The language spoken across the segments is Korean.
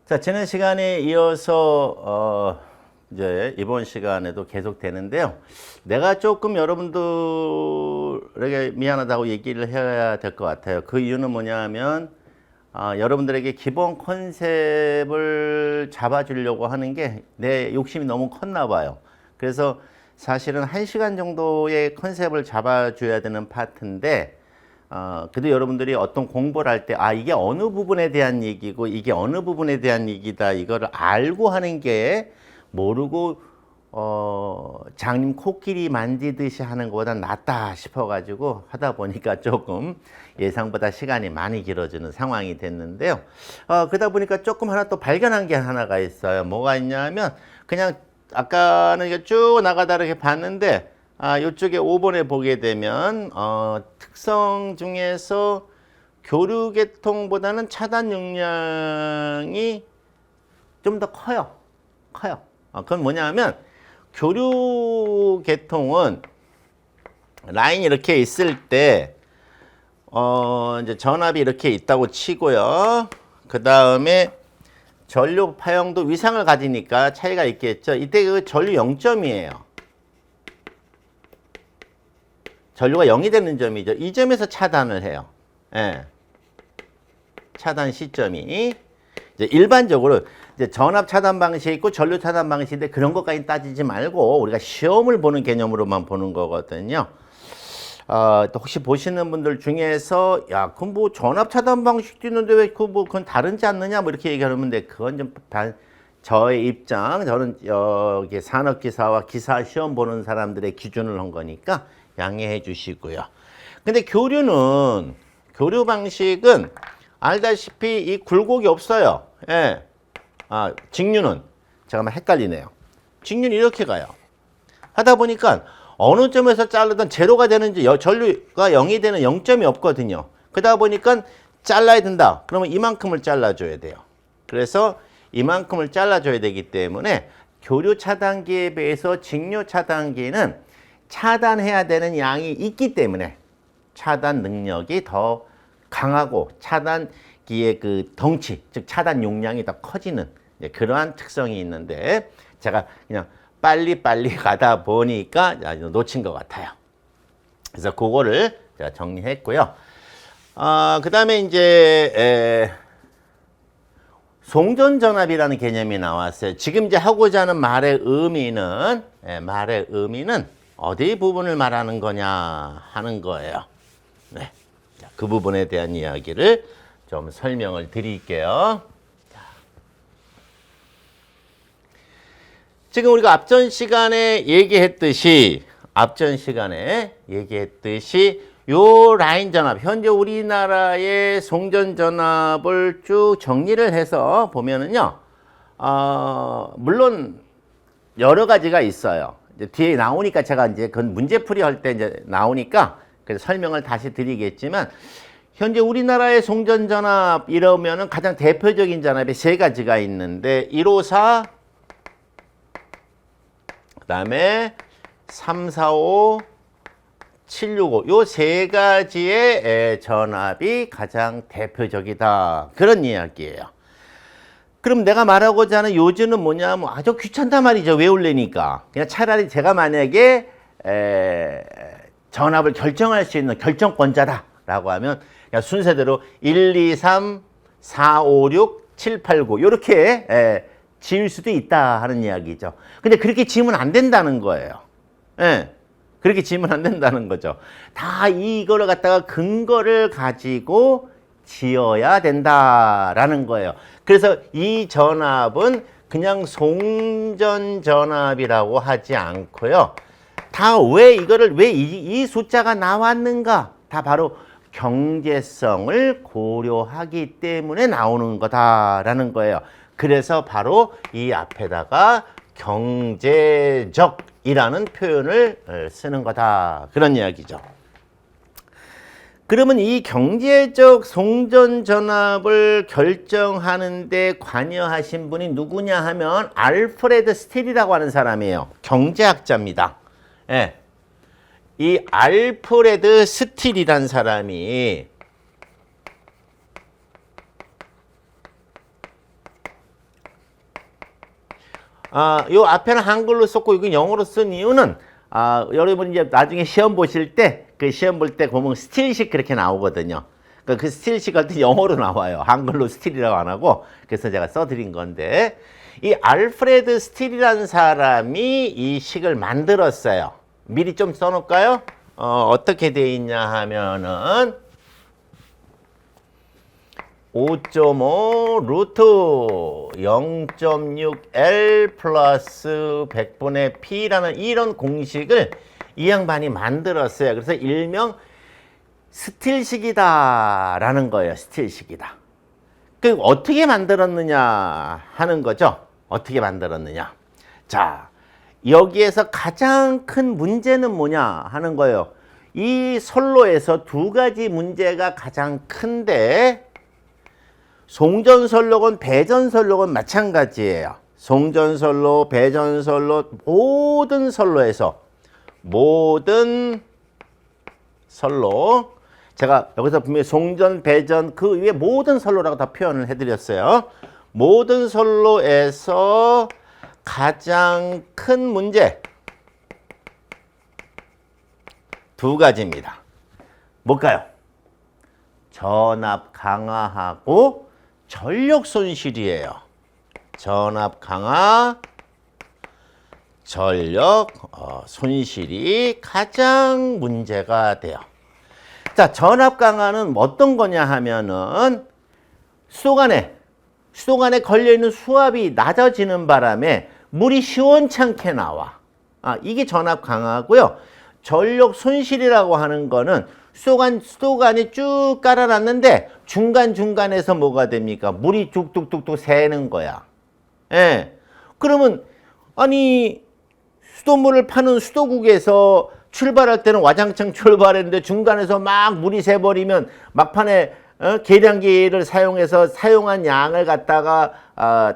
자, 지난 시간에 이어서 이제 이번 시간에도 계속 되는데요. 내가 조금 여러분들에게 미안하다고 얘기를 해야 될 것 같아요. 그 이유는 뭐냐면 여러분들에게 기본 컨셉을 잡아주려고 하는 게 내 욕심이 너무 컸나 봐요. 그래서 사실은 1시간 정도의 컨셉을 잡아줘야 되는 파트인데 그래도 여러분들이 어떤 공부를 할 때, 이게 어느 부분에 대한 얘기고, 이게 어느 부분에 대한 얘기다, 이거를 알고 하는 게 모르고, 장님 코끼리 만지듯이 하는 것보다 낫다 싶어가지고 하다 보니까 조금 예상보다 시간이 많이 길어지는 상황이 됐는데요. 그러다 보니까 조금 하나 또 발견한 게 하나가 있어요. 뭐가 있냐면, 그냥 아까는 이게 쭉 나가다 이렇게 봤는데, 이쪽에 5번에 보게 되면 특성 중에서 교류 계통보다는 차단 용량이 좀 더 커요. 그건 뭐냐면 교류 계통은 라인이 이렇게 있을 때 이제 전압이 이렇게 있다고 치고요. 그 다음에 전류 파형도 위상을 가지니까 차이가 있겠죠. 이때 그 전류 0점이에요. 전류가 0이 되는 점이죠. 이 점에서 차단을 해요. 예. 차단 시점이. 이제 일반적으로 이제 전압 차단 방식이 있고 전류 차단 방식인데 그런 것까지 따지지 말고 우리가 시험을 보는 개념으로만 보는 거거든요. 또 혹시 보시는 분들 중에서 그럼 뭐 전압 차단 방식도 있는데 왜 그건 다르지 않느냐 뭐 이렇게 얘기하면 돼. 그건 좀 저의 입장, 저는 여기 산업기사와 기사 시험 보는 사람들의 기준을 한 거니까 양해해 주시고요. 근데 교류 방식은 알다시피 이 굴곡이 없어요. 예. 직류는 잠깐만 헷갈리네요. 직류는 이렇게 가요. 하다 보니까 어느 점에서 자르든 제로가 되는지 전류가 0이 되는 0점이 없거든요. 그러다 보니까 잘라야 된다. 그러면 이만큼을 잘라줘야 돼요. 그래서 이만큼을 잘라줘야 되기 때문에 교류 차단기에 비해서 직류 차단기는 차단해야 되는 양이 있기 때문에 차단 능력이 더 강하고 차단기의 그 덩치, 즉 차단 용량이 더 커지는 그러한 특성이 있는데 제가 그냥 빨리 가다 보니까 놓친 것 같아요. 그래서 그거를 제가 정리했고요. 그 다음에 이제 송전전압이라는 개념이 나왔어요. 지금 이제 하고자 하는 말의 의미는 어디 부분을 말하는 거냐 하는 거예요. 네. 자, 그 부분에 대한 이야기를 좀 설명을 드릴게요. 자. 지금 우리가 앞전 시간에 얘기했듯이 요 라인 전압, 현재 우리나라의 송전 전압을 쭉 정리를 해서 보면은요, 물론 여러 가지가 있어요. 이제 뒤에 나오니까 제가 이제 그건 문제풀이 할 때 이제 나오니까 그래서 설명을 다시 드리겠지만 현재 우리나라의 송전 전압 이러면은 가장 대표적인 전압이 세 가지가 있는데 154 그다음에 345 765 요 세 가지의 전압이 가장 대표적이다. 그런 이야기예요. 그럼 내가 말하고자 하는 요지는 뭐냐면 아주 귀찮단 말이죠. 외우려니까. 그냥 차라리 제가 만약에 전압을 결정할 수 있는 결정권자다라고 하면 그냥 순서대로 1, 2, 3, 4, 5, 6, 7, 8, 9 이렇게 지을 수도 있다 하는 이야기죠. 근데 그렇게 지으면 안 된다는 거예요. 그렇게 지으면 안 된다는 거죠. 다 이거를 갖다가 근거를 가지고 지어야 된다라는 거예요. 그래서 이 전압은 그냥 송전 전압이라고 하지 않고요. 다 왜 이 숫자가 나왔는가? 다 바로 경제성을 고려하기 때문에 나오는 거다라는 거예요. 그래서 바로 이 앞에다가 경제적이라는 표현을 쓰는 거다. 그런 이야기죠. 그러면 이 경제적 송전 전압을 결정하는 데 관여하신 분이 누구냐 하면 알프레드 스틸이라고 하는 사람이에요. 경제학자입니다. 예. 이 알프레드 스틸이란 사람이 요 앞에는 한글로 썼고 이건 영어로 쓴 이유는 여러분 이제 나중에 시험 보실 때 그 시험 볼 때 보면 스틸식 그렇게 나오거든요. 그 스틸식 할 때 영어로 나와요. 한글로 스틸이라고 안 하고. 그래서 제가 써드린 건데 이 알프레드 스틸이라는 사람이 이 식을 만들었어요. 미리 좀 써놓을까요? 어떻게 돼 있냐 하면은 5.5 루트 0.6L 플러스 100분의 P라는 이런 공식을 이 양반이 만들었어요. 그래서 일명 스틸식이다 라는 거예요. 스틸식이다. 그 어떻게 만들었느냐 하는 거죠. 어떻게 만들었느냐. 자, 여기에서 가장 큰 문제는 뭐냐 하는 거예요. 이 선로에서 두 가지 문제가 가장 큰데 송전선로건 배전선로건 마찬가지예요. 송전선로, 배전선로, 모든 선로에서 모든 선로 제가 여기서 분명히 송전, 배전 그 위에 모든 선로라고 다 표현을 해드렸어요. 모든 선로에서 가장 큰 문제 두 가지입니다. 뭘까요? 전압 강하하고 전력 손실이에요. 전압 강하, 전력 손실이 가장 문제가 돼요. 자, 전압 강하는 어떤 거냐 하면은 수도관에 걸려있는 수압이 낮아지는 바람에 물이 시원찮게 나와. 이게 전압 강하고요. 전력 손실이라고 하는 거는 수도관이 쭉 깔아놨는데 중간중간에서 뭐가 됩니까? 물이 뚝뚝뚝뚝 새는 거야. 예. 그러면 아니 수돗물을 파는 수도국에서 출발할 때는 와장창 출발했는데 중간에서 막 물이 새버리면 막판에 계량기를 사용해서 사용한 양을 갖다가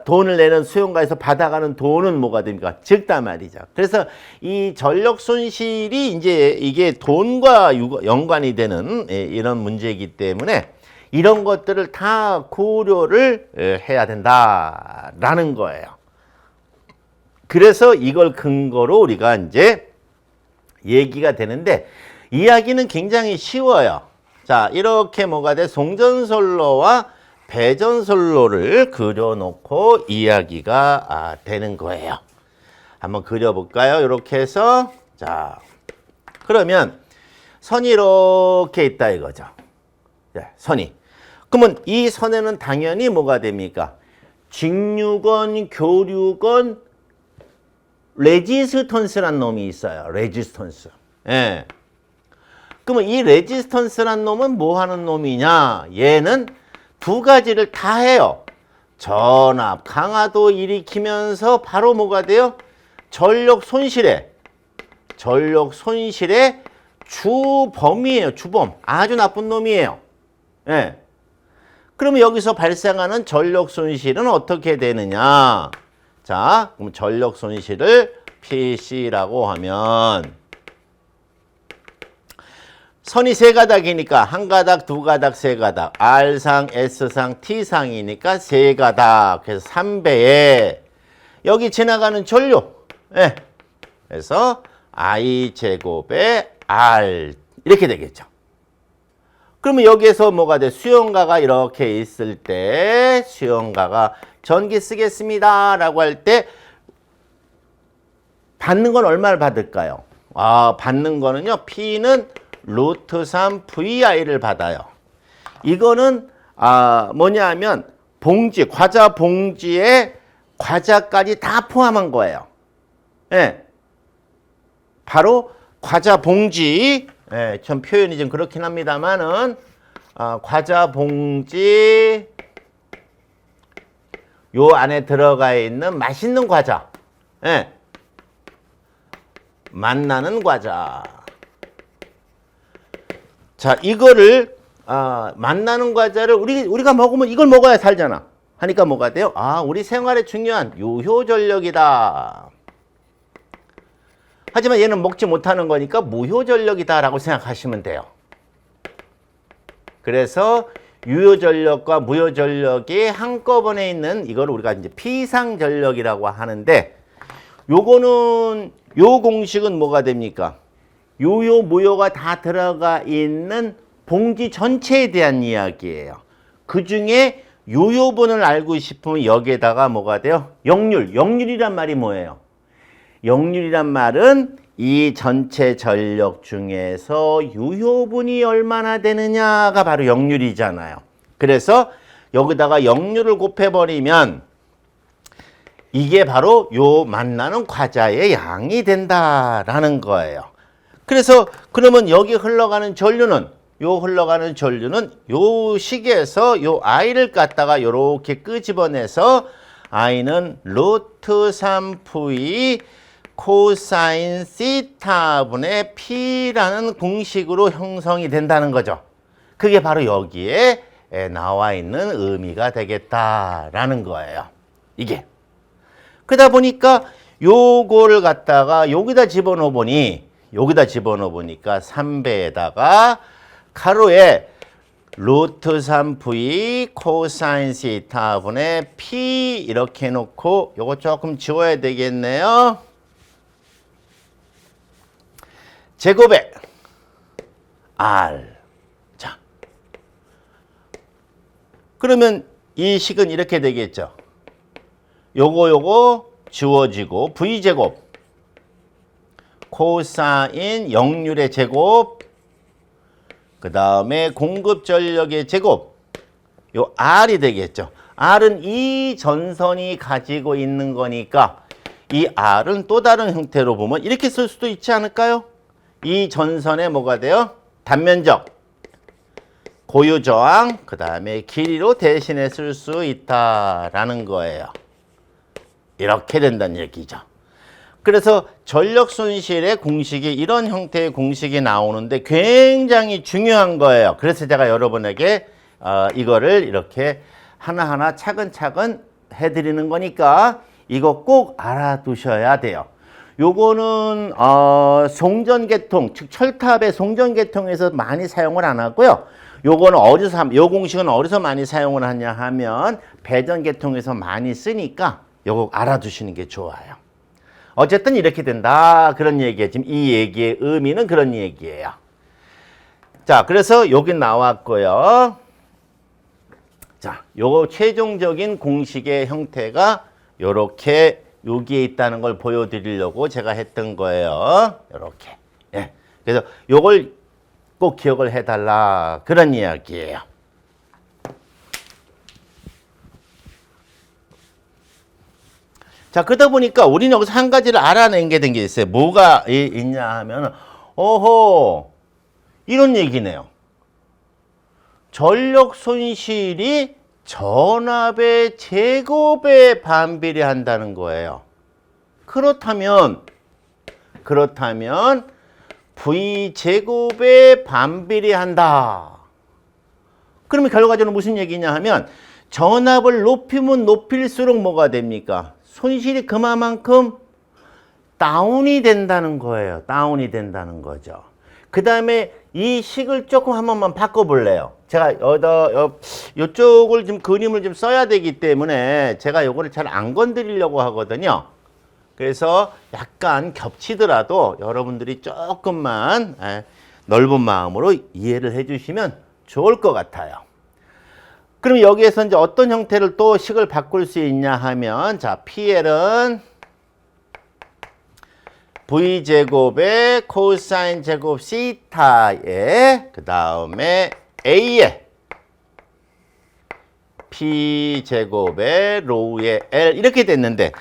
돈을 내는 수용가에서 받아가는 돈은 뭐가 됩니까? 적단 말이죠. 그래서 이 전력 손실이 이제 이게 돈과 연관이 되는 이런 문제이기 때문에 이런 것들을 다 고려를 해야 된다라는 거예요. 그래서 이걸 근거로 우리가 이제 얘기가 되는데 이야기는 굉장히 쉬워요. 자, 이렇게 뭐가 돼? 송전선로와 배전선로를 그려놓고 이야기가 되는 거예요. 한번 그려볼까요? 이렇게 해서 자, 그러면 선이 이렇게 있다 이거죠. 선이. 그러면 이 선에는 당연히 뭐가 됩니까? 직류건, 교류건, 레지스턴스란 놈이 있어요. 레지스턴스. 예. 그러면 이 레지스턴스란 놈은 뭐 하는 놈이냐? 얘는 두 가지를 다 해요. 전압 강화도 일으키면서 바로 뭐가 돼요? 전력 손실의 주범이에요. 주범. 아주 나쁜 놈이에요. 예. 그러면 여기서 발생하는 전력 손실은 어떻게 되느냐? 자, 그럼 전력 손실을 PC라고 하면 선이 세 가닥이니까 한 가닥, 두 가닥, 세 가닥. R상, S상, T상이니까 세 가닥. 그래서 3배에 여기 지나가는 전류. 예. 그래서 I 제곱에 R 이렇게 되겠죠. 그러면 여기에서 뭐가 돼? 수용가가 이렇게 있을 때 수용가가 전기 쓰겠습니다 라고 할 때 받는 건 얼마를 받을까요? 받는 거는요. P는 루트 3 VI를 받아요. 이거는 뭐냐 하면 봉지, 과자 봉지에 과자까지 다 포함한 거예요. 예. 바로 과자 봉지. 예, 좀 표현이 좀 그렇긴 합니다만은 과자 봉지 요 안에 들어가 있는 맛있는 과자. 예. 맛나는 과자. 자, 이거를 맛나는 과자를 우리가 먹으면 이걸 먹어야 살잖아. 하니까 뭐가 돼요? 우리 생활에 중요한 유효전력이다. 하지만 얘는 먹지 못하는 거니까 무효전력이다라고 생각하시면 돼요. 그래서 유효전력과 무효전력이 한꺼번에 있는 이걸 우리가 이제 피상전력이라고 하는데 요거는 요 공식은 뭐가 됩니까? 요요 무요가 다 들어가 있는 봉지 전체에 대한 이야기예요. 그 중에 요요분을 알고 싶으면 여기에다가 뭐가 돼요? 역률. 역률이란 말이 뭐예요? 역률이란 말은 이 전체 전력 중에서 유효분이 얼마나 되느냐가 바로 역률이잖아요. 그래서 여기다가 역률을 곱해버리면 이게 바로 요 만나는 과자의 양이 된다라는 거예요. 그래서 그러면 여기 흘러가는 전류는 요 식에서 요 i를 갖다가 요렇게 끄집어내서 i는 루트 3v 코사인 시타분의 p라는 공식으로 형성이 된다는 거죠. 그게 바로 여기에 나와 있는 의미가 되겠다라는 거예요. 이게. 그러다 보니까 요거를 갖다가 여기다 집어넣으니까 3배에다가 가로에 루트 3v 코사인 시타분의 p 이렇게 해놓고 요거 조금 지워야 되겠네요. 제곱에 r. 자, 그러면 이 식은 이렇게 되겠죠. 요거 지워지고 v제곱 코사인 역률의 제곱 그 다음에 공급 전력의 제곱 요 r이 되겠죠. r은 이 전선이 가지고 있는 거니까 이 r은 또 다른 형태로 보면 이렇게 쓸 수도 있지 않을까요? 이 전선에 뭐가 돼요? 단면적 고유저항 그 다음에 길이로 대신해 쓸 수 있다라는 거예요. 이렇게 된다는 얘기죠. 그래서 전력 손실의 공식이 이런 형태의 공식이 나오는데 굉장히 중요한 거예요. 그래서 제가 여러분에게 이거를 이렇게 하나하나 차근차근 해드리는 거니까 이거 꼭 알아두셔야 돼요. 요거는 송전계통, 즉 철탑의 송전계통에서 많이 사용을 안 하고요. 요거는 요 공식은 어디서 많이 사용을 하냐 하면 배전계통에서 많이 쓰니까 요거 알아두시는 게 좋아요. 어쨌든 이렇게 된다 그런 얘기예요. 지금 이 얘기의 의미는 그런 얘기예요. 자, 그래서 여기 나왔고요. 자, 요거 최종적인 공식의 형태가 요렇게 여기에 있다는 걸 보여드리려고 제가 했던 거예요. 요렇게. 예. 그래서 요걸 꼭 기억을 해달라 그런 이야기예요. 자, 그러다 보니까 우리는 여기서 한 가지를 알아낸 게 된 게 있어요. 뭐가 있냐 하면, 이런 얘기네요. 전력 손실이 전압의 제곱에 반비례한다는 거예요. 그렇다면 V제곱에 반비례한다. 그러면 결과적으로 무슨 얘기냐 하면, 전압을 높이면 높일수록 뭐가 됩니까? 손실이 그만큼 다운이 된다는 거예요. 다운이 된다는 거죠. 그 다음에 이 식을 조금 한 번만 바꿔볼래요. 제가 이쪽을 좀 그림을 좀 써야 되기 때문에 제가 요거를 잘 안 건드리려고 하거든요. 그래서 약간 겹치더라도 여러분들이 조금만 넓은 마음으로 이해를 해주시면 좋을 것 같아요. 그럼 여기에서 이제 어떤 형태를 또 식을 바꿀 수 있냐 하면, 자, PL은 V제곱의 코사인 제곱 시타에, 그 다음에 A에 P제곱의 로우의 L, 이렇게 됐는데,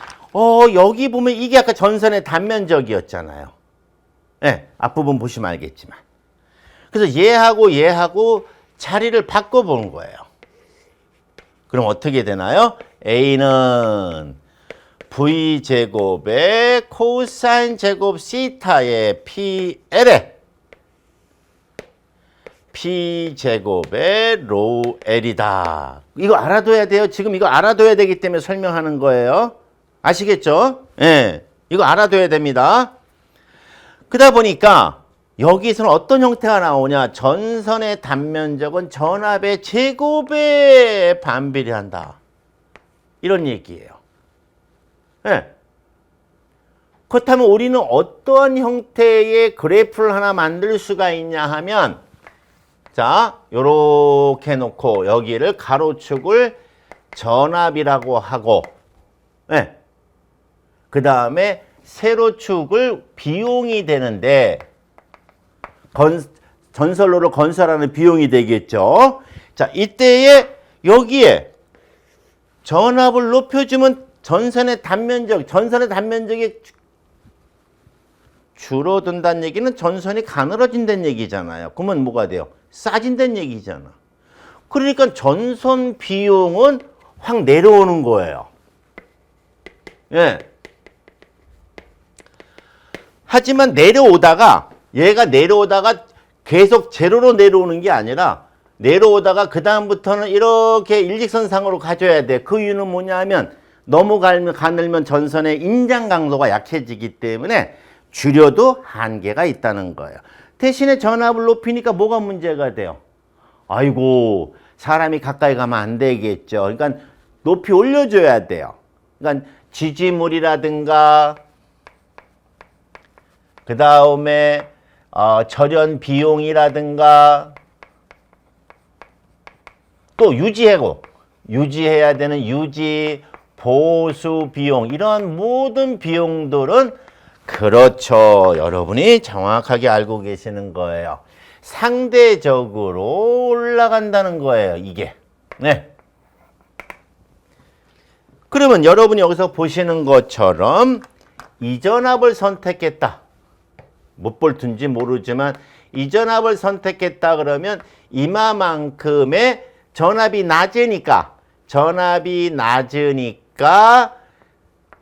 여기 보면 이게 아까 전선의 단면적이었잖아요. 네, 앞부분 보시면 알겠지만. 그래서 얘하고 자리를 바꿔보는 거예요. 그럼 어떻게 되나요? A는 V제곱의 코사인 제곱 시타의 PL에 P제곱의 로우 L이다. 이거 알아둬야 돼요. 지금 이거 알아둬야 되기 때문에 설명하는 거예요. 아시겠죠? 예. 이거 알아둬야 됩니다. 그러다 보니까 여기서는 어떤 형태가 나오냐? 전선의 단면적은 전압의 제곱에 반비례한다. 이런 얘기예요. 네. 그렇다면 우리는 어떤 형태의 그래프를 하나 만들 수가 있냐 하면, 자, 요렇게 놓고 여기를 가로축을 전압이라고 하고, 네. 그 다음에 세로축을 비용이 되는데, 전선로를 건설하는 비용이 되겠죠. 자, 이때에 여기에 전압을 높여주면 전선의 단면적이 줄어든다는 얘기는 전선이 가늘어진다는 얘기잖아요. 그러면 뭐가 돼요? 싸진다는 얘기잖아. 그러니까 전선 비용은 확 내려오는 거예요. 예. 하지만 얘가 내려오다가 계속 제로로 내려오는 게 아니라 내려오다가 그 다음부터는 이렇게 일직선상으로 가져야 돼. 그 이유는 뭐냐 하면 너무 가늘면 전선의 인장 강도가 약해지기 때문에 줄여도 한계가 있다는 거예요. 대신에 전압을 높이니까 뭐가 문제가 돼요? 아이고, 사람이 가까이 가면 안 되겠죠. 그러니까 높이 올려줘야 돼요. 그러니까 지지물이라든가 그 다음에 절연 비용이라든가 또 유지해야 되는 유지, 보수 비용, 이런 모든 비용들은 그렇죠. 여러분이 정확하게 알고 계시는 거예요. 상대적으로 올라간다는 거예요, 이게. 네. 그러면 여러분이 여기서 보시는 것처럼 이 전압을 선택했다. 못 볼든지 모르지만 이 전압을 선택했다 그러면 이마만큼의 전압이 낮으니까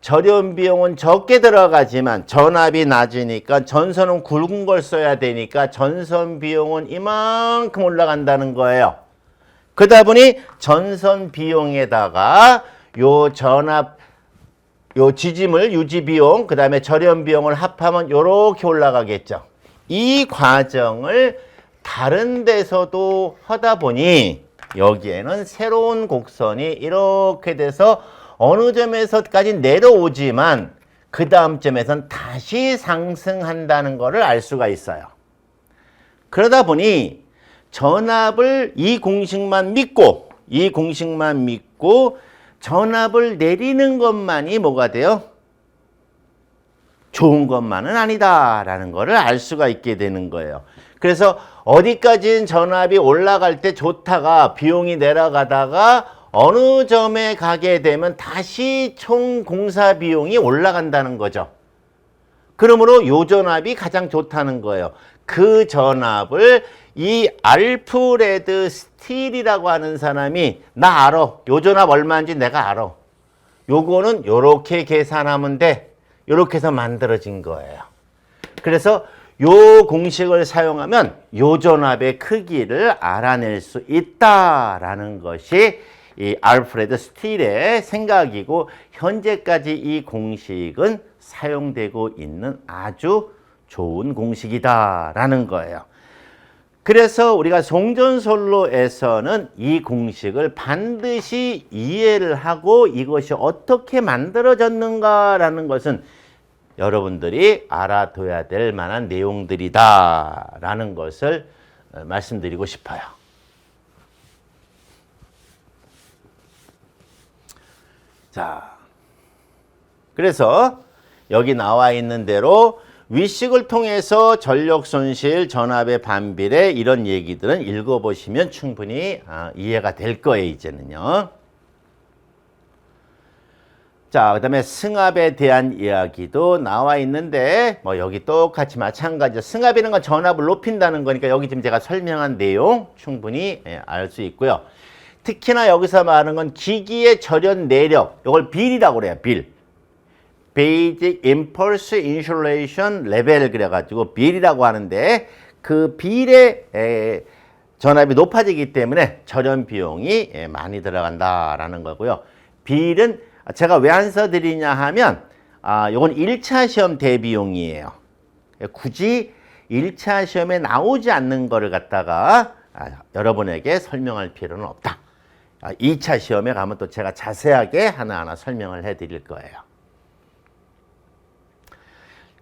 절연 비용은 적게 들어가지만 전압이 낮으니까 전선은 굵은 걸 써야 되니까 전선 비용은 이만큼 올라간다는 거예요. 그러다 보니 전선 비용에다가 요 지짐을 유지 비용, 그 다음에 절연 비용을 합하면 요렇게 올라가겠죠. 이 과정을 다른 데서도 하다 보니 여기에는 새로운 곡선이 이렇게 돼서 어느 점에서까지 내려오지만 그 다음 점에선 다시 상승한다는 것을 알 수가 있어요. 그러다 보니 전압을 이 공식만 믿고 전압을 내리는 것만이 뭐가 돼요? 좋은 것만은 아니다라는 것을 알 수가 있게 되는 거예요. 그래서 어디까지는 전압이 올라갈 때 좋다가 비용이 내려가다가 어느 점에 가게 되면 다시 총 공사 비용이 올라간다는 거죠. 그러므로 요 전압이 가장 좋다는 거예요. 그 전압을 이 알프레드 스틸이라고 하는 사람이 나 알아. 요 전압 얼마인지 내가 알아. 요거는 요렇게 계산하면 돼. 요렇게 해서 만들어진 거예요. 그래서 요 공식을 사용하면 요 전압의 크기를 알아낼 수 있다라는 것이 이 알프레드 스틸의 생각이고 현재까지 이 공식은 사용되고 있는 아주 좋은 공식이다라는 거예요. 그래서 우리가 송전솔로에서는 이 공식을 반드시 이해를 하고 이것이 어떻게 만들어졌는가라는 것은 여러분들이 알아둬야 될 만한 내용들이다라는 것을 말씀드리고 싶어요. 자, 그래서 여기 나와 있는 대로 위식을 통해서 전력 손실, 전압의 반비례 이런 얘기들은 읽어보시면 충분히 이해가 될 거예요, 이제는요. 자, 그 다음에 승합에 대한 이야기도 나와 있는데 뭐 여기 똑같이 마찬가지죠. 승합이라는 건 전압을 높인다는 거니까 여기 지금 제가 설명한 내용 충분히 알 수 있고요. 특히나 여기서 말하는 건 기기의 절연 내력, 이걸 빌이라고 그래요. 빌. Basic Impulse Insulation Level 그래가지고 빌이라고 하는데 그 빌의 전압이 높아지기 때문에 절연 비용이 많이 들어간다라는 거고요. 빌은 제가 왜 안 써드리냐 하면 이건 1차 시험 대비용이에요. 굳이 1차 시험에 나오지 않는 거를 갖다가 여러분에게 설명할 필요는 없다. 2차 시험에 가면 또 제가 자세하게 하나하나 설명을 해드릴 거예요.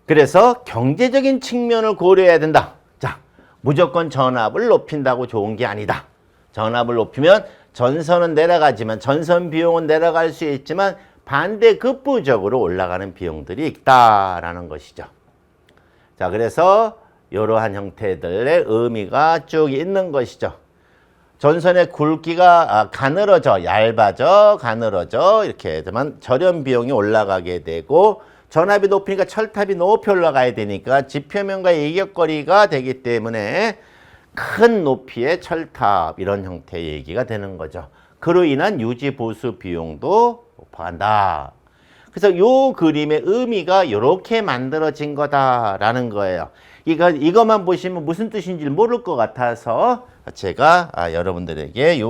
그래서 경제적인 측면을 고려해야 된다. 자, 무조건 전압을 높인다고 좋은 게 아니다. 전압을 높이면 전선은 내려가지만 전선 비용은 내려갈 수 있지만 반대급부적으로 올라가는 비용들이 있다라는 것이죠. 자, 그래서 이러한 형태들의 의미가 쭉 있는 것이죠. 전선의 굵기가 가늘어져, 얇아져, 가늘어져 이렇게 되면 절연 비용이 올라가게 되고 전압이 높으니까 철탑이 높이 올라가야 되니까 지표면과 예격거리가 되기 때문에 큰 높이의 철탑 이런 형태의 얘기가 되는 거죠. 그로 인한 유지 보수 비용도 높아간다. 그래서 이 그림의 의미가 이렇게 만들어진 거다라는 거예요. 이것만 보시면 무슨 뜻인지 모를 것 같아서 제가 여러분들에게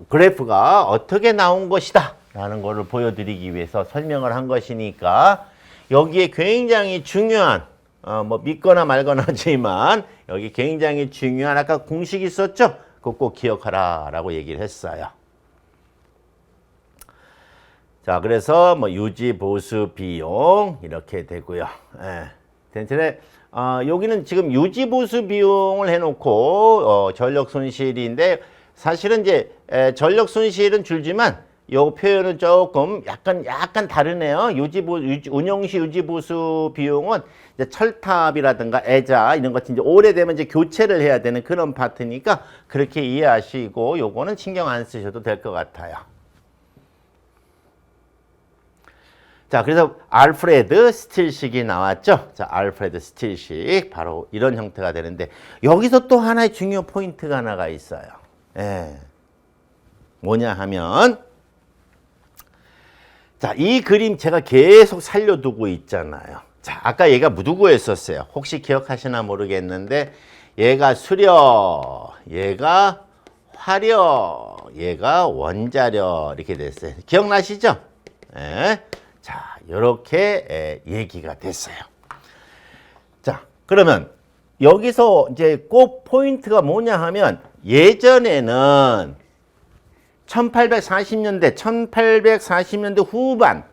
그래프가 어떻게 나온 것이다 라는 거를 보여드리기 위해서 설명을 한 것이니까 여기에 굉장히 중요한 뭐 믿거나 말거나 하지만 여기 굉장히 중요한 아까 공식이 있었죠? 그거 꼭 기억하라 라고 얘기를 했어요. 자, 그래서 뭐 유지 보수 비용 이렇게 되고요. 예. 여기는 지금 유지 보수 비용을 해놓고 전력 손실인데 사실은 이제 전력 손실은 줄지만 요 표현은 조금 약간 다르네요. 운영시 유지 보수 비용은 이제 철탑이라든가 애자 이런 것들 이제 오래되면 이제 교체를 해야 되는 그런 파트니까 그렇게 이해하시고 요거는 신경 안 쓰셔도 될 것 같아요. 자, 그래서 알프레드 스틸식이 나왔죠. 자, 알프레드 스틸식 바로 이런 형태가 되는데 여기서 또 하나의 중요 포인트가 하나가 있어요. 예. 뭐냐 하면 자, 이 그림 제가 계속 살려두고 있잖아요. 자, 아까 얘가 무두구였었어요. 혹시 기억하시나 모르겠는데 얘가 수력, 얘가 화력, 얘가 원자력 이렇게 됐어요. 기억나시죠? 예. 자, 이렇게 얘기가 됐어요. 자, 그러면 여기서 이제 꼭 포인트가 뭐냐 하면 예전에는 1840년대 후반,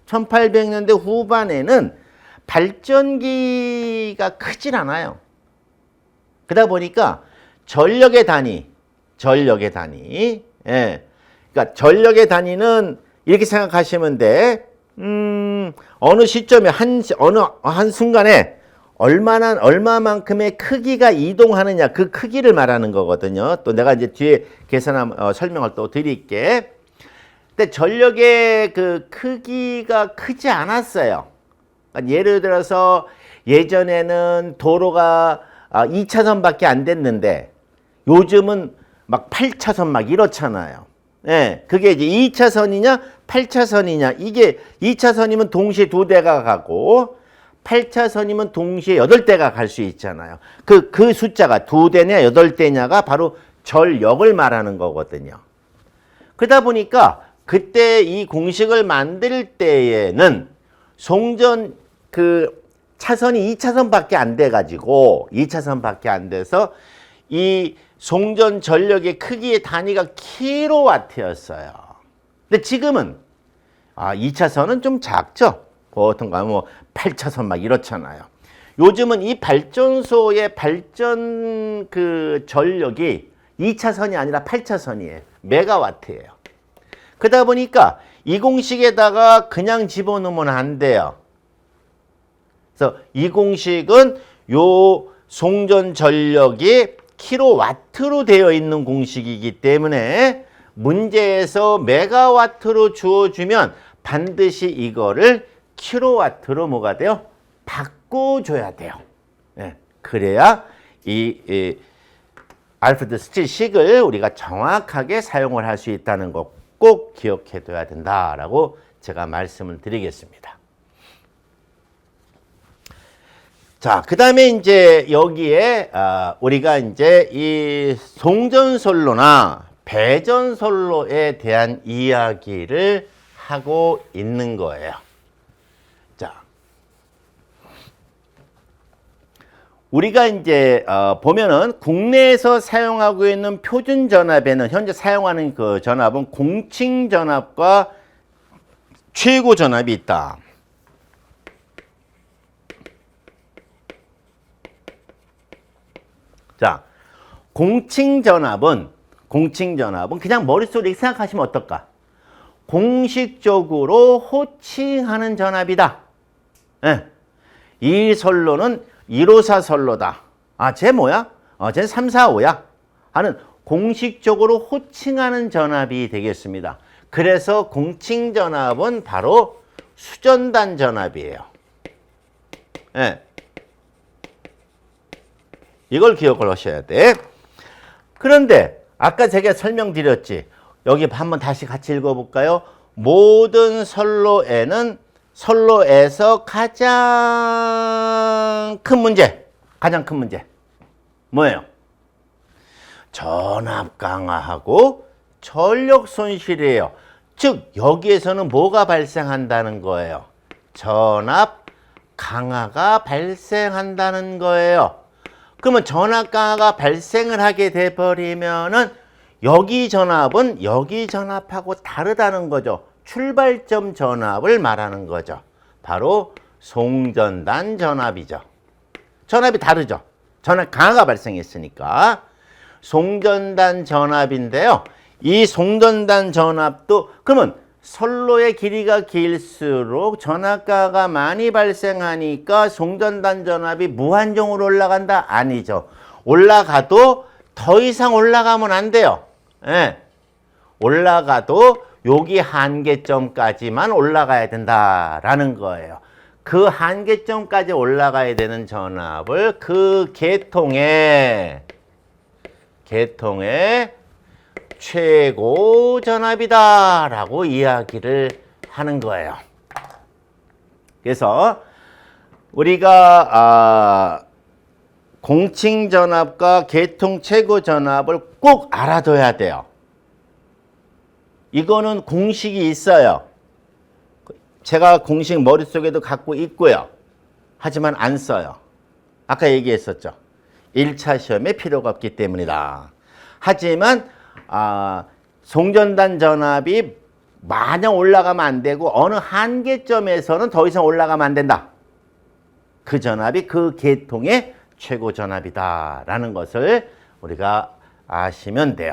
1800년대 후반에는 발전기가 크질 않아요. 그러다 보니까 전력의 단위, 예. 그러니까 전력의 단위는 이렇게 생각하시면 돼. 어느 시점에 어느 한 순간에 얼마만큼의 크기가 이동하느냐 그 크기를 말하는 거거든요. 또 내가 이제 뒤에 설명을 또 드릴게. 근데 전력의 그 크기가 크지 않았어요. 그러니까 예를 들어서 예전에는 도로가 2차선밖에 안 됐는데 요즘은 막 8차선 막 이렇잖아요. 예, 그게 이제 2차선이냐 8차선이냐 이게 2차선이면 동시에 2대가 가고 8차선이면 동시에 8대가 갈 수 있잖아요. 그 숫자가 2대냐 8대냐가 바로 전력을 말하는 거거든요. 그러다 보니까 그때 이 공식을 만들 때에는 송전 차선이 2차선밖에 안 돼 가지고 2차선밖에 안 돼서 이 송전 전력의 크기의 단위가 킬로와트였어요. 근데 지금은 2차선은 좀 작죠. 보통 가면 8차선 막 이렇잖아요. 요즘은 이 발전소의 발전 전력이 2차선이 아니라 8차선이에요. 메가와트예요. 그러다 보니까 이 공식에다가 그냥 집어넣으면 안 돼요. 그래서 이 공식은 요 송전 전력이 킬로와트로 되어 있는 공식이기 때문에 문제에서 메가와트로 주어주면 반드시 이거를 킬로와트로 뭐가 돼요? 바꿔줘야 돼요. 네. 그래야 이 알프레드 스틸식을 우리가 정확하게 사용을 할 수 있다는 거 꼭 기억해 둬야 된다라고 제가 말씀을 드리겠습니다. 자, 그 다음에 이제 여기에 우리가 이제 이 송전선로나 배전선로에 대한 이야기를 하고 있는 거예요. 자, 우리가 이제 보면은 국내에서 사용하고 있는 표준 전압에는 현재 사용하는 그 전압은 공칭 전압과 최고 전압이 있다. 자, 공칭전압은 그냥 머릿속으로 이렇게 생각하시면 어떨까? 공식적으로 호칭하는 전압이다. 예. 이 선로는 154 선로다. 아, 쟤 뭐야? 쟤 345야. 하는 공식적으로 호칭하는 전압이 되겠습니다. 그래서 공칭전압은 바로 수전단 전압이에요. 예. 이걸 기억을 하셔야 돼. 그런데 아까 제가 설명드렸지. 여기 한번 다시 같이 읽어볼까요? 모든 선로에는 선로에서 가장 큰 문제 뭐예요? 전압 강화하고 전력 손실이에요. 즉 여기에서는 뭐가 발생한다는 거예요? 전압 강화가 발생한다는 거예요. 그러면 전압 강화가 발생을 하게 돼버리면은 여기 전압은 여기 전압하고 다르다는 거죠. 출발점 전압을 말하는 거죠. 바로 송전단 전압이죠. 전압이 다르죠. 전압 강화가 발생했으니까. 송전단 전압인데요. 이 송전단 전압도 그러면 선로의 길이가 길수록 전압 강화가 많이 발생하니까 송전단 전압이 무한정으로 올라간다? 아니죠. 올라가도 더 이상 올라가면 안 돼요. 예. 올라가도 여기 한계점까지만 올라가야 된다라는 거예요. 그 한계점까지 올라가야 되는 전압을 그 계통의 최고 전압이다라고 이야기를 하는 거예요. 그래서 우리가 공칭 전압과 계통 최고 전압을 꼭 알아둬야 돼요. 이거는 공식이 있어요. 제가 공식 머릿속에도 갖고 있고요. 하지만 안 써요. 아까 얘기했었죠. 1차 시험에 필요가 없기 때문이다. 하지만 송전단 전압이 마냥 올라가면 안 되고 어느 한계점에서는 더 이상 올라가면 안 된다. 그 전압이 그 계통의 최고 전압이다라는 것을 우리가 아시면 돼요.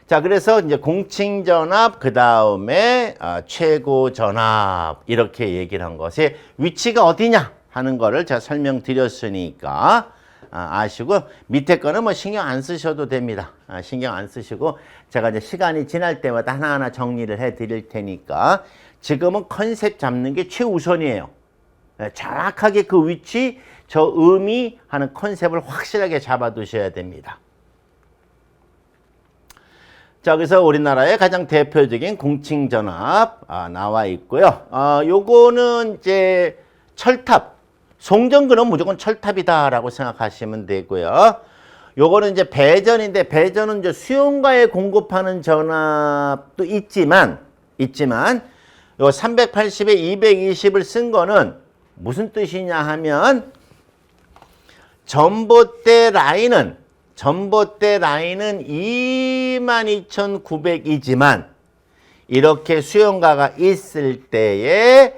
자, 그래서 이제 공칭 전압, 그 다음에 최고 전압 이렇게 얘기를 한 것이 위치가 어디냐 하는 거를 제가 설명드렸으니까 아시고 밑에 거는 뭐 신경 안 쓰셔도 됩니다. 신경 안 쓰시고 제가 이제 시간이 지날 때마다 하나하나 정리를 해 드릴 테니까 지금은 컨셉 잡는 게 최우선이에요. 정확하게 그 위치, 저 의미 하는 컨셉을 확실하게 잡아 두셔야 됩니다. 자, 그래서 우리나라의 가장 대표적인 공칭전압 나와 있고요. 요거는 이제 철탑, 송전근은 무조건 철탑이다라고 생각하시면 되고요. 요거는 이제 배전인데 배전은 이제 수용가에 공급하는 전압도 있지만 요 380에 220을 쓴 거는 무슨 뜻이냐 하면 전봇대 라인은 22,900이지만 이렇게 수용가가 있을 때에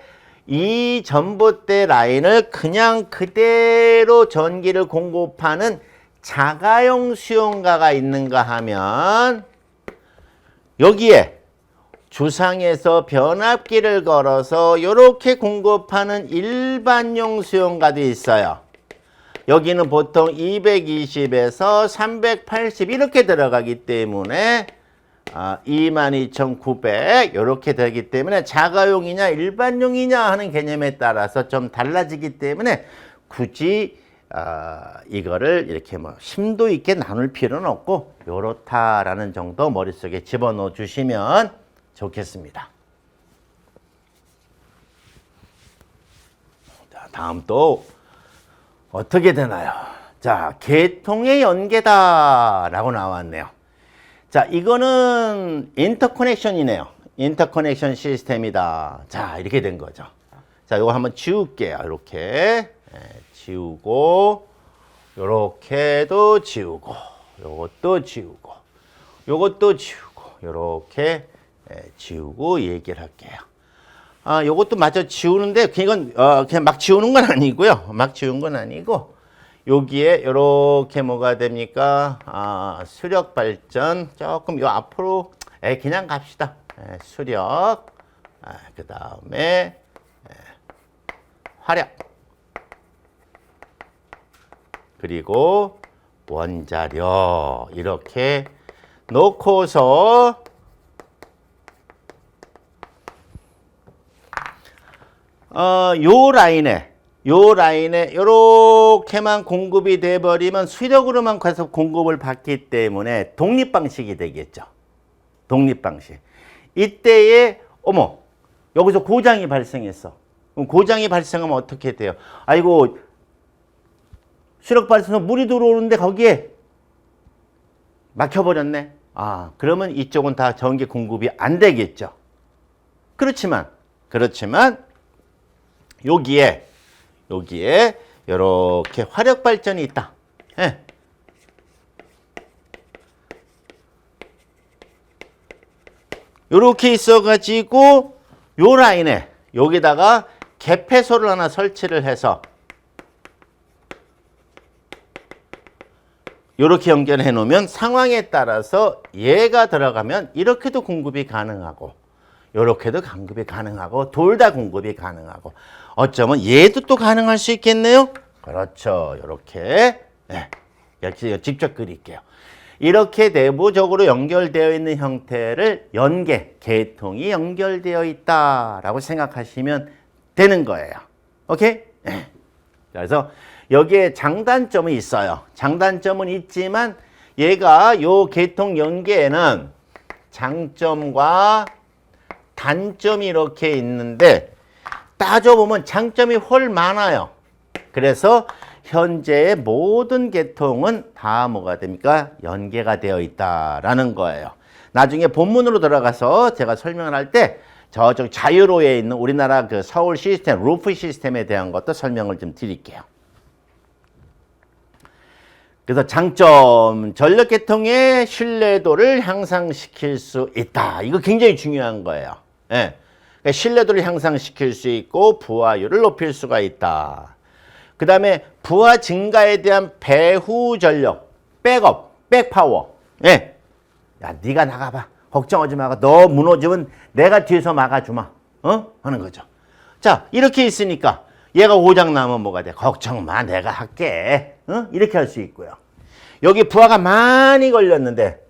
이 전봇대 라인을 그냥 그대로 전기를 공급하는 자가용 수용가가 있는가 하면 여기에 주상에서 변압기를 걸어서 이렇게 공급하는 일반용 수용가도 있어요. 여기는 보통 220에서 380 이렇게 들어가기 때문에 22,900 이렇게 되기 때문에 자가용이냐 일반용이냐 하는 개념에 따라서 좀 달라지기 때문에 굳이 이거를 이렇게 뭐 심도 있게 나눌 필요는 없고 요렇다라는 정도 머릿속에 집어넣어 주시면 좋겠습니다. 자, 다음 또 어떻게 되나요? 자, 계통의 연계다라고 나왔네요. 자, 이거는 인터커넥션이네요. 인터커넥션 시스템이다. 자, 이렇게 된 거죠. 자, 이거 한번 지울게요. 이렇게 지우고, 요렇게도 지우고, 요것도 지우고, 요것도 지우고, 요렇게 지우고 얘기를 할게요. 요것도 마저 지우는데 이건 그냥 막 지우는 건 아니고요. 막 지운 건 아니고 여기에 이렇게 뭐가 됩니까? 수력 발전 조금 요 앞으로 그냥 갑시다. 수력 그 다음에 화력 그리고 원자력 이렇게 놓고서 요 라인에 요렇게만 공급이 돼 버리면 수력으로만 계속 공급을 받기 때문에 독립 방식이 되겠죠. 독립 방식. 이때에 어머 여기서 고장이 발생했어. 그럼 고장이 발생하면 어떻게 돼요? 아이고 수력 발전소 물이 들어오는데 거기에 막혀버렸네. 그러면 이쪽은 다 전기 공급이 안 되겠죠. 그렇지만 여기에 이렇게 화력 발전이 있다. 이렇게 있어가지고 요 라인에 여기다가 개폐소를 하나 설치를 해서 이렇게 연결해 놓으면 상황에 따라서 얘가 들어가면 이렇게도 공급이 가능하고 이렇게도 공급이 가능하고 둘 다 공급이 가능하고 어쩌면 얘도 또 가능할 수 있겠네요. 그렇죠. 이렇게 여기 직접 그릴게요. 이렇게 내부적으로 연결되어 있는 형태를 연계, 계통이 연결되어 있다라고 생각하시면 되는 거예요. 오케이? 그래서 여기에 장단점이 있어요. 장단점은 있지만 얘가 요 계통 연계에는 장점과 단점이 이렇게 있는데 따져보면 장점이 훨 많아요. 그래서 현재의 모든 계통은 다 뭐가 됩니까? 연계가 되어 있다라는 거예요. 나중에 본문으로 들어가서 제가 설명을 할 때 저쪽 자유로에 있는 우리나라 그 서울 시스템, 루프 시스템에 대한 것도 설명을 좀 드릴게요. 그래서 장점, 전력계통의 신뢰도를 향상시킬 수 있다. 이거 굉장히 중요한 거예요. 그러니까 신뢰도를 향상시킬 수 있고 부하율을 높일 수가 있다. 그 다음에 부하 증가에 대한 배후 전력, 백업, 백파워. 야, 네가 나가봐. 걱정하지 마. 너 무너지면 내가 뒤에서 막아주마. 하는 거죠. 자, 이렇게 있으니까 얘가 고장 나면 뭐가 돼? 걱정 마. 내가 할게. 이렇게 할 수 있고요. 여기 부하가 많이 걸렸는데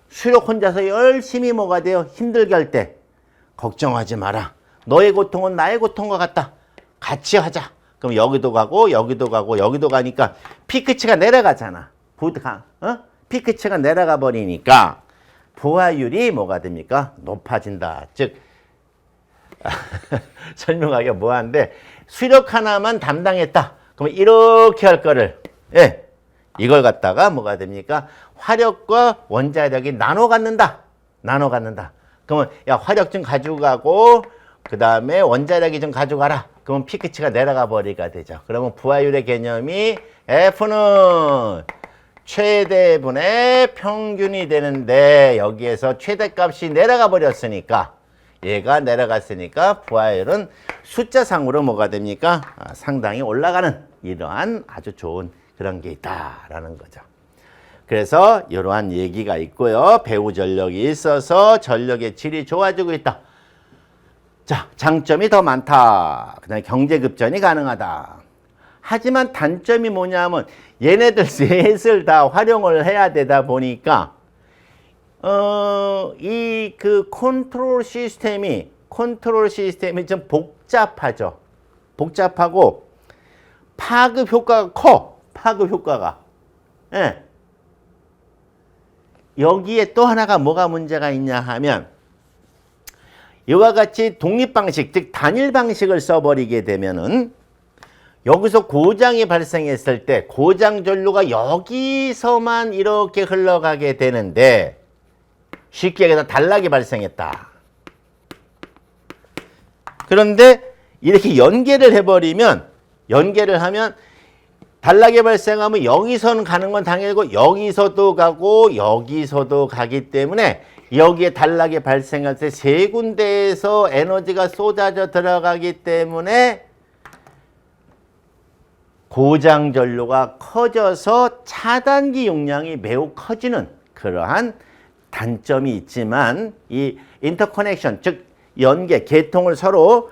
수력 혼자서 열심히 뭐가 돼요? 힘들게 할 때 걱정하지 마라. 너의 고통은 나의 고통과 같다. 같이 하자. 그럼 여기도 가고 여기도 가고 여기도 가니까 피크치가 내려가잖아. 피크치가 내려가 버리니까 부하율이 뭐가 됩니까? 높아진다. 즉 설명하기가 뭐한데 수력 하나만 담당했다. 그러면 이렇게 할 거를 이걸 갖다가 뭐가 됩니까? 화력과 원자력이 나눠 갖는다. 그러면 야 화력 좀 가지고 가고 그 다음에 원자력이 좀 가져가라. 그러면 피크치가 내려가 버리가 되죠. 그러면 부하율의 개념이 F는 최대분의 평균이 되는데 여기에서 최대값이 내려가 버렸으니까 얘가 내려갔으니까 부하율은 숫자상으로 뭐가 됩니까? 상당히 올라가는 이러한 아주 좋은 그런 게 있다라는 거죠. 그래서 이러한 얘기가 있고요. 배후 전력이 있어서 전력의 질이 좋아지고 있다. 자, 장점이 더 많다. 그 다음에 경제급전이 가능하다. 하지만 단점이 뭐냐면 얘네들 셋을 다 활용을 해야 되다 보니까 이 그 컨트롤 시스템이 좀 복잡하죠. 복잡하고 파급 효과가 커. 파급 효과가. 여기에 또 하나가 뭐가 문제가 있냐 하면 이와 같이 독립 방식, 즉 단일 방식을 써버리게 되면은 여기서 고장이 발생했을 때 고장 전류가 여기서만 이렇게 흘러가게 되는데 쉽게 얘기해서 단락이 발생했다. 그런데 이렇게 연계를 해버리면 연계를 하면 단락이 발생하면 여기서는 가는 건 당연히고 여기서도 가고 여기서도 가기 때문에 여기에 단락이 발생할 때 세 군데에서 에너지가 쏟아져 들어가기 때문에 고장 전류가 커져서 차단기 용량이 매우 커지는 그러한 단점이 있지만 이 인터커넥션, 즉 연계, 계통을 서로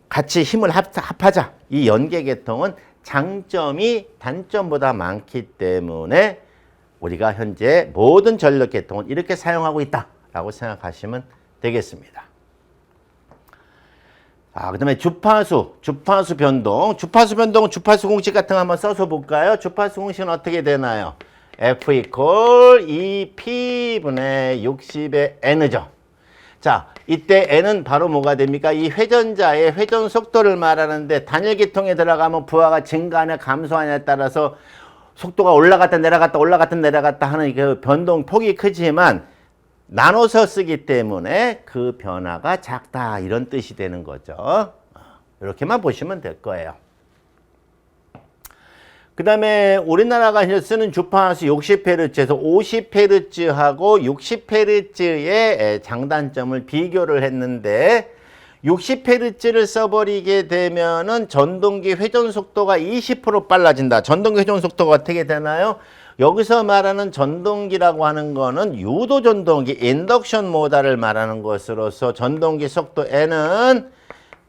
같이 힘을 합하자. 이 연계 계통은 장점이 단점보다 많기 때문에 우리가 현재 모든 전력 계통은 이렇게 사용하고 있다라고 생각하시면 되겠습니다. 그다음에 주파수 변동. 주파수 변동은 주파수 공식 같은 거 한번 써서 볼까요? 주파수 공식은 어떻게 되나요? F equal EP분의 60의 N이죠. 자, 이때 N은 바로 뭐가 됩니까? 이 회전자의 회전 속도를 말하는데 단일 계통에 들어가면 부하가 증가하냐 감소하냐에 따라서 속도가 올라갔다 내려갔다 올라갔다 내려갔다 하는 그 변동 폭이 크지만 나눠서 쓰기 때문에 그 변화가 작다 이런 뜻이 되는 거죠. 이렇게만 보시면 될 거예요. 그 다음에 우리나라가 이제 쓰는 주파수 60Hz에서 50Hz하고 60Hz의 장단점을 비교를 했는데 60Hz를 써버리게 되면은 전동기 회전 속도가 20% 빨라진다. 전동기 회전 속도가 어떻게 되나요? 여기서 말하는 전동기라고 하는 거는 유도 전동기, 인덕션 모터를 말하는 것으로서 전동기 속도 N은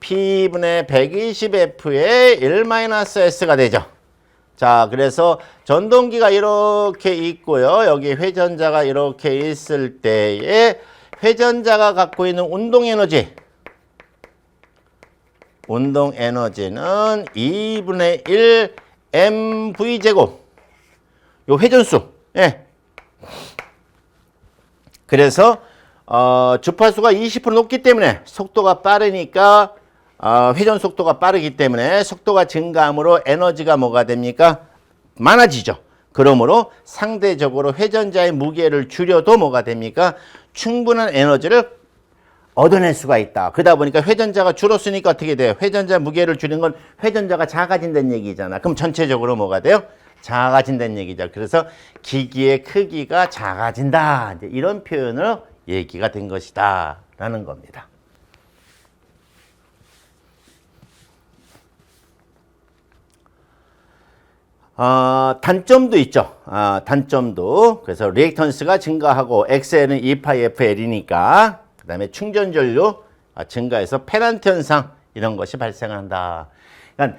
P분의 120F의 1-S가 되죠. 자, 그래서 전동기가 이렇게 있고요. 여기 회전자가 이렇게 있을 때에 회전자가 갖고 있는 운동 에너지는 2분의 1 mv제곱. 요 회전수. 예. 그래서 주파수가 20% 높기 때문에 속도가 빠르니까 회전 속도가 빠르기 때문에 속도가 증가함으로 에너지가 뭐가 됩니까? 많아지죠. 그러므로 상대적으로 회전자의 무게를 줄여도 뭐가 됩니까? 충분한 에너지를 얻어낼 수가 있다. 그러다 보니까 회전자가 줄었으니까 어떻게 돼요? 회전자 무게를 줄인 건 회전자가 작아진다는 얘기잖아. 그럼 전체적으로 뭐가 돼요? 작아진다는 얘기죠. 그래서 기기의 크기가 작아진다. 이제 이런 표현으로 얘기가 된 것이다. 라는 겁니다. 단점도 있죠. 단점도. 그래서 리액턴스가 증가하고 XL은 2πfL이니까 그 다음에 충전 전류 증가해서 페넌트 현상 이런 것이 발생한다. 그러니까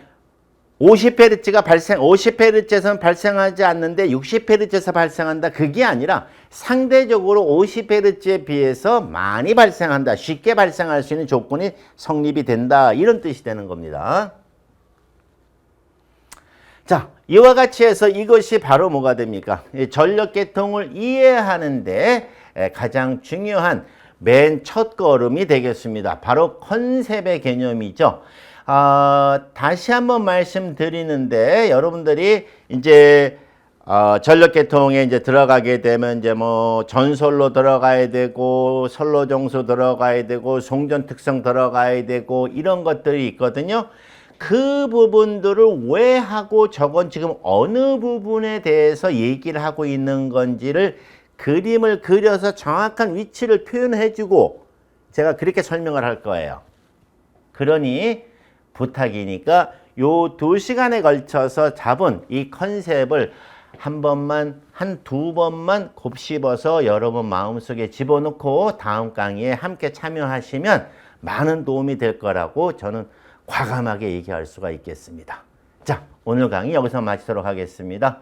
50Hz에서는 발생하지 않는데 60Hz에서 발생한다. 그게 아니라 상대적으로 50Hz에 비해서 많이 발생한다. 쉽게 발생할 수 있는 조건이 성립이 된다. 이런 뜻이 되는 겁니다. 자, 이와 같이 해서 이것이 바로 뭐가 됩니까? 전력 계통을 이해하는데 가장 중요한 맨 첫 걸음이 되겠습니다. 바로 컨셉의 개념이죠. 다시 한번 말씀드리는데 여러분들이 이제 전력 계통에 이제 들어가게 되면 이제 뭐 전솔로 들어가야 되고 선로 정수 들어가야 되고 송전 특성 들어가야 되고 이런 것들이 있거든요. 그 부분들을 왜 하고 저건 지금 어느 부분에 대해서 얘기를 하고 있는 건지를 그림을 그려서 정확한 위치를 표현해 주고 제가 그렇게 설명을 할 거예요. 그러니 부탁이니까 요 2시간에 걸쳐서 잡은 이 컨셉을 두 번만 곱씹어서 여러분 마음속에 집어넣고 다음 강의에 함께 참여하시면 많은 도움이 될 거라고 저는 과감하게 얘기할 수가 있겠습니다. 자, 오늘 강의 여기서 마치도록 하겠습니다.